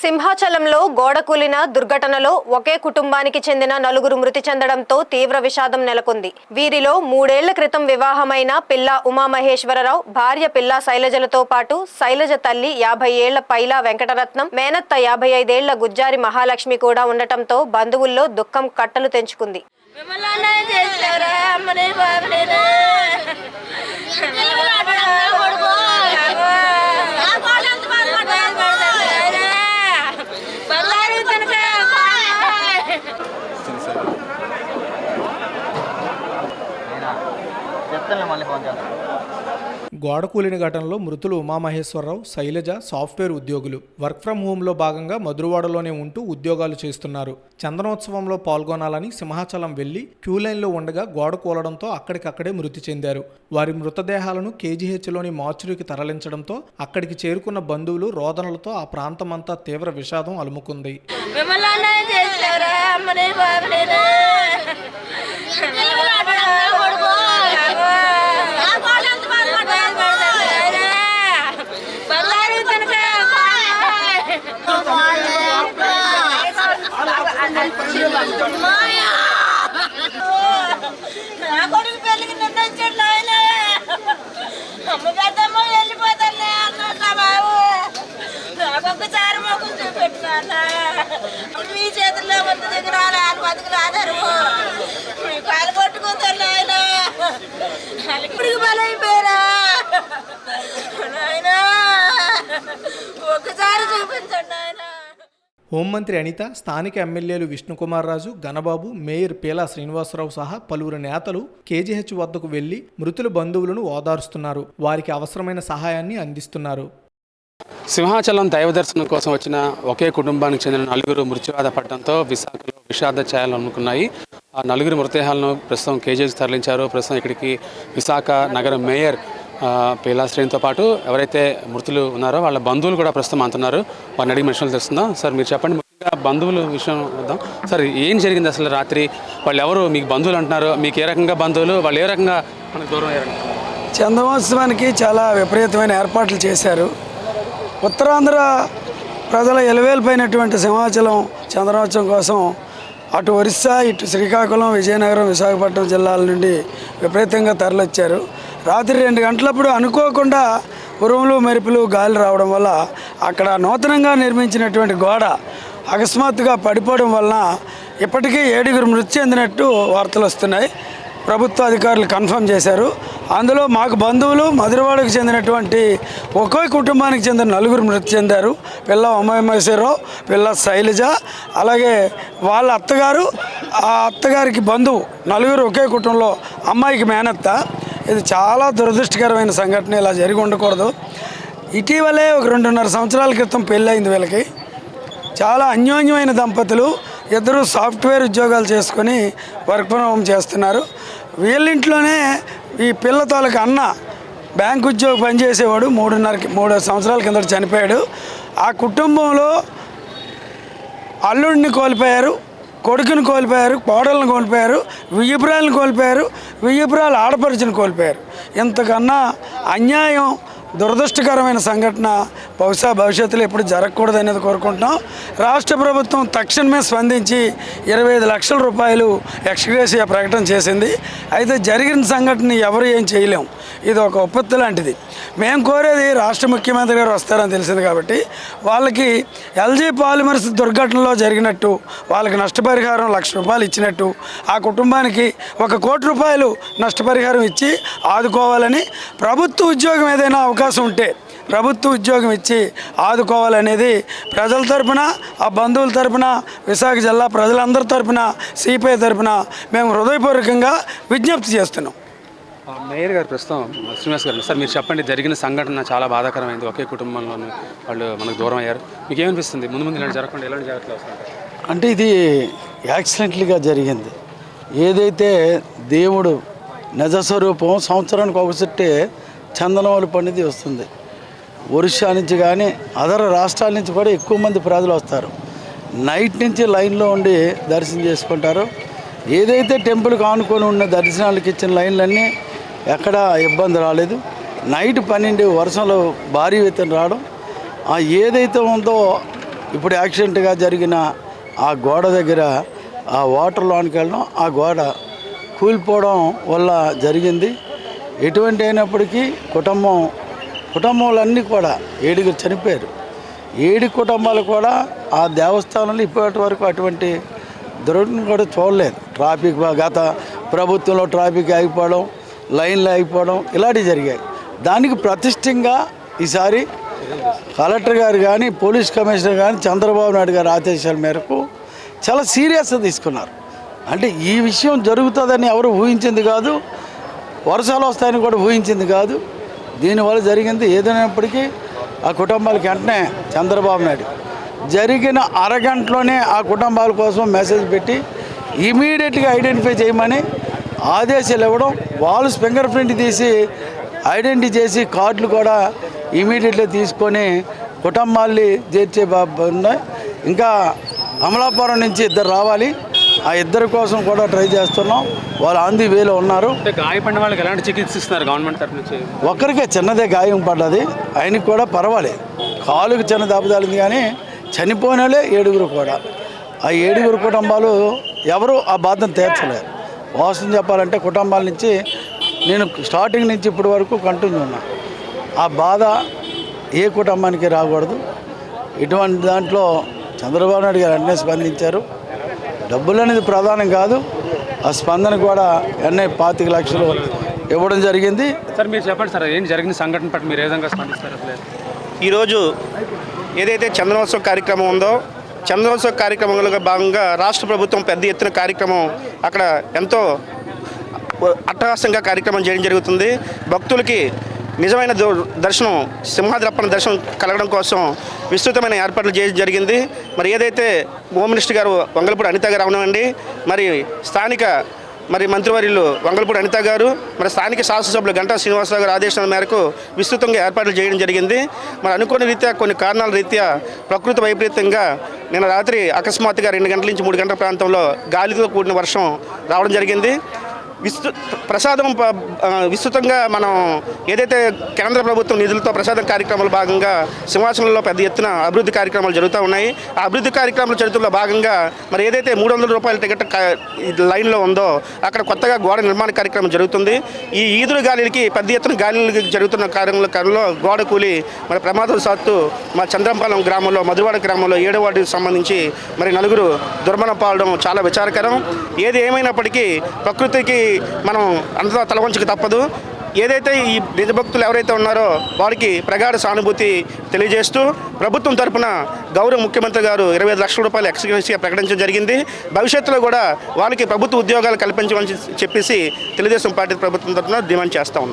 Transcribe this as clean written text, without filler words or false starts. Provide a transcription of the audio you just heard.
సింహాచలంలో గోడకూలిన దుర్ఘటనలో ఒకే కుటుంబానికి చెందిన నలుగురు మృతి చెందడంతో తీవ్ర విషాదం నెలకొంది. వీరిలో 3 ఏళ్ల క్రితం వివాహమైన పిల్లా ఉమామహేశ్వరరావు, భార్య పిల్లా శైలజలతో పాటు శైలజ తల్లి 50 ఏళ్ల పైలా వెంకటరత్నం, మేనత్త 55 ఏళ్ల గుజ్జారి మహాలక్ష్మి కూడా ఉండటంతో బంధువుల్లో దుఃఖం కట్టలు తెంచుకుంది. గోడకూలిన ఘటనలో మృతులు ఉమామహేశ్వరరావు, శైలజ సాఫ్ట్వేర్ ఉద్యోగులు. వర్క్ ఫ్రం హోంలో భాగంగా మధురవాడలోనే ఉంటూ ఉద్యోగాలు చేస్తున్నారు. చందనోత్సవంలో పాల్గొనాలని సింహాచలం వెళ్లి క్యూలైన్లో ఉండగా గోడ కూలడంతో అక్కడికక్కడే మృతి చెందారు. వారి మృతదేహాలను కేజీహెచ్లోని మార్చురీకి తరలించడంతో అక్కడికి చేరుకున్న బంధువులు రోదనలతో ఆ ప్రాంతమంతా తీవ్ర విషాదం అలుముకుంది. మీ చేతుల్లో ముందు దగ్గర బతుకులు ఆధారు కాలు కొట్టుకుంటారు ఆయన ఇప్పటికి బలైపోయారా ఆయన ఒక్కసారి చూపించండి ఆయన. హోంమంత్రి అనిత, స్థానిక ఎమ్మెల్యేలు విష్ణుకుమార్ రాజు, గణబాబు, మేయర్ పీలా శ్రీనివాసరావు సహా పలువురు నేతలు కేజీహెచ్ వద్దకు వెళ్లి మృతుల బంధువులను ఓదారుస్తున్నారు. వారికి అవసరమైన సహాయాన్ని అందిస్తున్నారు. సింహాచలం దైవ దర్శనం కోసం వచ్చిన ఒకే కుటుంబానికి చెందిన నలుగురు మృత్యువాత పడడంతో విశాఖలో విషాద ఛాయలు అమ్ముకున్నాయి. ఆ నలుగురు మృతదేహాలను ప్రస్తుతం కేజీహెచ్ తరలించారు. ప్రస్తుతం ఇక్కడికి విశాఖ నగర మేయర్ పీలా శ్రేణితో పాటు ఎవరైతే మృతులు ఉన్నారో వాళ్ళ బంధువులు కూడా ప్రస్తుతం అంటున్నారు. వారిని అడిగి విషయాలు తెలుస్తుందా? సార్ మీరు చెప్పండి, ముఖ్యంగా బంధువులు విషయం వద్దాం. సార్ ఏం జరిగింది అసలు రాత్రి? వాళ్ళు ఎవరు మీకు బంధువులు అంటున్నారు? మీకు ఏ రకంగా బంధువులు? వాళ్ళు ఏ రకంగా మనకు దూరం అయ్యారు? చందనోత్సవానికి చాలా విపరీతమైన ఏర్పాట్లు చేశారు. ఉత్తరాంధ్ర ప్రజల ఎలవేల్పోయినటువంటి సింహాచలం చందనోత్సవం కోసం అటు ఒరిస్సా, ఇటు శ్రీకాకుళం, విజయనగరం, విశాఖపట్నం జిల్లాల నుండి విపరీతంగా తరలిచ్చారు. రాత్రి 2 గంటలప్పుడు అనుకోకుండా ఉరుములు, మెరుపులు, గాలి రావడం వల్ల అక్కడ నూతనంగా నిర్మించినటువంటి గోడ అకస్మాత్తుగా పడిపోవడం వలన ఇప్పటికీ 7 మృతి చెందినట్టు వార్తలు వస్తున్నాయి. ప్రభుత్వ అధికారులు కన్ఫర్మ్ చేశారు. అందులో మాకు బంధువులు మధురవాడకు చెందినటువంటి ఒకే కుటుంబానికి చెందిన 4 మృతి చెందారు. పిల్ల ఉమామహేశ్వరరావు, పిల్ల శైలజ, అలాగే వాళ్ళ అత్తగారు, ఆ అత్తగారికి బంధువు, 4 ఒకే కుటుంబంలో, అమ్మాయికి మేనత్త. ఇది చాలా దురదృష్టకరమైన సంఘటన. ఇలా జరిగి ఉండకూడదు. ఇటీవలే ఒక 2.5 సంవత్సరాల క్రితం పెళ్ళయింది వీళ్ళకి. చాలా అన్యోన్యమైన దంపతులు, ఇద్దరు సాఫ్ట్వేర్ ఉద్యోగాలు చేసుకొని వర్క్ ఫ్రం హోమ్ చేస్తున్నారు. వీళ్ళింట్లోనే ఈ పిల్ల తాలూకు అన్న బ్యాంక్ ఉద్యోగం పనిచేసేవాడు. 3 సంవత్సరాల కిందట చనిపోయాడు. ఆ కుటుంబంలో అల్లుడిని కోల్పోయారు, కొడుకుని కోల్పోయారు, కోడలను కోల్పోయారు, వియ్యపురాలను కోల్పోయారు, వియ్యపురాలు ఆడపడుచుని కోల్పోయారు. ఇంతకన్నా అన్యాయం, దురదృష్టకరమైన సంఘటన బహుశా భవిష్యత్తులో ఎప్పుడు జరగకూడదు అనేది కోరుకుంటున్నాం. రాష్ట్ర ప్రభుత్వం తక్షణమే స్పందించి 25 లక్షల రూపాయలు ఎక్స్గ్రేషియా ప్రకటన చేసింది. అయితే జరిగిన సంఘటన ఎవరు ఏం చేయలేం. ఇది ఒక ఉపత్తు లాంటిది. మేము కోరేది రాష్ట్ర ముఖ్యమంత్రి గారు వస్తారని తెలిసింది కాబట్టి వాళ్ళకి ఎల్జీ పాలిమర్స్ దుర్ఘటనలో జరిగినట్టు వాళ్ళకి నష్టపరిహారం 1 లక్ష రూపాయలు ఇచ్చినట్టు ఆ కుటుంబానికి 1 కోటి రూపాయలు నష్టపరిహారం ఇచ్చి ఆదుకోవాలని, ప్రభుత్వ ఉద్యోగం ఏదైనా అవకాశం ఉంటే ప్రభుత్వ ఉద్యోగం ఇచ్చి ఆదుకోవాలనేది ప్రజల తరపున, ఆ బంధువుల తరపున, విశాఖ జిల్లా ప్రజలందరి తరపున, సిపిఐ తరపున మేము హృదయపూర్వకంగా విజ్ఞప్తి చేస్తున్నాం. మేయర్ గారు ప్రస్తుతం శ్రీనివాస్ గారు, సార్ మీరు చెప్పండి, జరిగిన సంఘటన చాలా బాధాకరమైంది. ఒకే కుటుంబంలోనూ వాళ్ళు మనకు దూరం అయ్యారు. మీకు ఏమనిపిస్తుంది? ముందు ఇలాంటి జరగకుండా ఎలాంటి జాగ్రత్తలు అవసరం? అంటే ఇది యాక్సిడెంట్లీగా జరిగింది. ఏదైతే దేవుడు నిజస్వరూపం సంవత్సరానికి ఒకసారి చందనవల్లి పండుగ వస్తుంది. ఒరిస్సా నుంచి కానీ అదర్ రాష్ట్రాల నుంచి కూడా ఎక్కువ మంది ప్రజలు వస్తారు. నైట్ నుంచి లైన్లో ఉండి దర్శనం చేసుకుంటారు. ఏదైతే టెంపుల్కి ఆనుకొని ఉన్న దర్శనాలకు ఇచ్చిన లైన్లన్నీ ఎక్కడా ఇబ్బంది రాలేదు. నైట్ 12 వర్షంలో భారీ ఎత్తున రావడం, ఏదైతే ఉందో ఇప్పుడు యాక్సిడెంట్గా జరిగిన ఆ గోడ దగ్గర ఆ వాటర్లోనికి వెళ్ళడం, ఆ గోడ కూలిపోవడం వల్ల జరిగింది. ఎటువంటి అయినప్పటికీ కుటుంబాలన్నీ కూడా 7 చనిపోయారు. 7 కుటుంబాలు కూడా ఆ దేవస్థానంలో ఇప్పటి వరకు అటువంటి దుర్ఘటన కూడా చూడలేదు. ట్రాఫిక్ గత ప్రభుత్వంలో ట్రాఫిక్ ఆగిపోవడం, లైన్లు ఆగిపోవడం ఇలాంటివి జరిగాయి. దానికి ప్రతిష్టంగా ఈసారి కలెక్టర్ గారు కానీ, పోలీస్ కమిషనర్ కానీ చంద్రబాబు నాయుడు గారి ఆదేశాల మేరకు చాలా సీరియస్గా తీసుకున్నారు. అంటే ఈ విషయం జరుగుతుందని ఎవరు ఊహించింది కాదు, వర్షాలు వస్తాయని కూడా ఊహించింది కాదు. దీనివల్ల జరిగింది. ఏదైనప్పటికీ ఆ కుటుంబాలకి వెంటనే చంద్రబాబు నాయుడు జరిగిన అరగంటలోనే ఆ కుటుంబాల కోసం మెసేజ్ పెట్టి ఇమీడియట్గా ఐడెంటిఫై చేయమని ఆదేశాలు ఇవ్వడం, వాళ్ళు ఫింగర్ ప్రింట్ తీసి ఐడెంటిఫై చేసి కార్డులు కూడా ఇమీడియట్గా తీసుకొని కుటుంబాల్ని చేర్చే ఉన్నాయి. ఇంకా అమలాపురం నుంచి 2 రావాలి. ఆ 2 కోసం కూడా ట్రై చేస్తున్నాం. వాళ్ళు ఆన్ ది వేలో ఉన్నారు. గాయపడిన వాళ్ళకి ఎలాంటి చికిత్స ఇస్తున్నారు గవర్నమెంట్ తరఫు నుంచి? ఒక్కరికే చిన్నదే గాయం పడ్డది, ఆయనకి కూడా పర్వాలేదు. కాలుకి చిన్న దెబ్బతాలింది, కానీ చనిపోయిన వాళ్ళే 7 కూడా. ఆ 7 కుటుంబాలు ఎవరు ఆ బాధను తీర్చలేరు. వాస్తవం చెప్పాలంటే కుటుంబాల నుంచి నేను స్టార్టింగ్ నుంచి ఇప్పటి వరకు కంటిన్యూ ఉన్నా. ఆ బాధ ఏ కుటుంబానికి రాకూడదు. ఇటువంటి దాంట్లో చంద్రబాబు నాయుడు గారు వెంటనే స్పందించారు. డబ్బులు అనేది ప్రధానం కాదు, ఆ స్పందన కూడా వెంటనే 25 లక్షలు ఇవ్వడం జరిగింది. సార్ మీరు చెప్పండి సార్, ఏం జరిగిన సంఘటన పట్ల మీరు ఏ విధంగా స్పందిస్తారు? ఈరోజు ఏదైతే చంద్రోత్సవ కార్యక్రమం ఉందో, చంద్రోత్సవ కార్యక్రమంలో భాగంగా రాష్ట్ర ప్రభుత్వం పెద్ద ఎత్తున కార్యక్రమం అక్కడ ఎంతో అట్టహాసంగా కార్యక్రమం చేయడం జరుగుతుంది. భక్తులకి నిజమైన దర్శనం, సింహాద్రప్పన దర్శనం కలగడం కోసం విస్తృతమైన ఏర్పాట్లు చేయడం జరిగింది. మరి ఏదైతే హోమ్ మినిస్టర్ గారు వంగలపూడి అనిత గారు అవనండి, మరి స్థానిక మంత్రివర్యులు వంగలపూడి అనిత గారు, మరి స్థానిక శాసనసభ్యులు గంటా శ్రీనివాసరావు గారి ఆదేశాల మేరకు విస్తృతంగా ఏర్పాట్లు చేయడం జరిగింది. మరి అనుకోని రీత్యా, కొన్ని కారణాల రీత్యా ప్రకృతి వైపరీత్యంగా నిన్న రాత్రి అకస్మాత్తుగా 2 గంటల నుంచి 3 గంటల ప్రాంతంలో గాలితో కూడిన వర్షం రావడం జరిగింది. ప్రసాదం విస్తృతంగా మనం ఏదైతే కేంద్ర ప్రభుత్వం నిధులతో ప్రసాదం కార్యక్రమాల భాగంగా సింహాచలంలో పెద్ద ఎత్తున అభివృద్ధి కార్యక్రమాలు జరుగుతూ ఉన్నాయి. ఆ అభివృద్ధి కార్యక్రమాల చరిత్రలో భాగంగా మరి ఏదైతే 300 రూపాయల టికెట్ లైన్లో ఉందో అక్కడ కొత్తగా గోడ నిర్మాణ కార్యక్రమం జరుగుతుంది. ఈ ఈదురు గాలికి పెద్ద ఎత్తున గాలికి జరుగుతున్న కార్యంలో గోడ కూలి మరి ప్రమాదవశాత్తు మా చంద్రంపాలెం గ్రామంలో, మధురవాడ గ్రామంలో 7వ వార్డుకి సంబంధించి మరి 4 దుర్మరణం పాలడం చాలా విచారకరం. ఏది ఏమైనప్పటికీ ప్రకృతికి మనం అంతా తలవంచక తప్పదు. ఏదైతే ఈ నిజభక్తులు ఎవరైతే ఉన్నారో వారికి ప్రగాఢ సానుభూతి తెలియజేస్తూ ప్రభుత్వం తరపున గౌరవ ముఖ్యమంత్రి గారు 25 లక్షల రూపాయలు ఎక్స్గ్రేషియా ప్రకటించడం జరిగింది. భవిష్యత్తులో కూడా వాళ్ళకి ప్రభుత్వ ఉద్యోగాలు కల్పించమని చెప్పేసి తెలుగుదేశం పార్టీ ప్రభుత్వం తరపున డిమాండ్ చేస్తూ ఉన్నాం.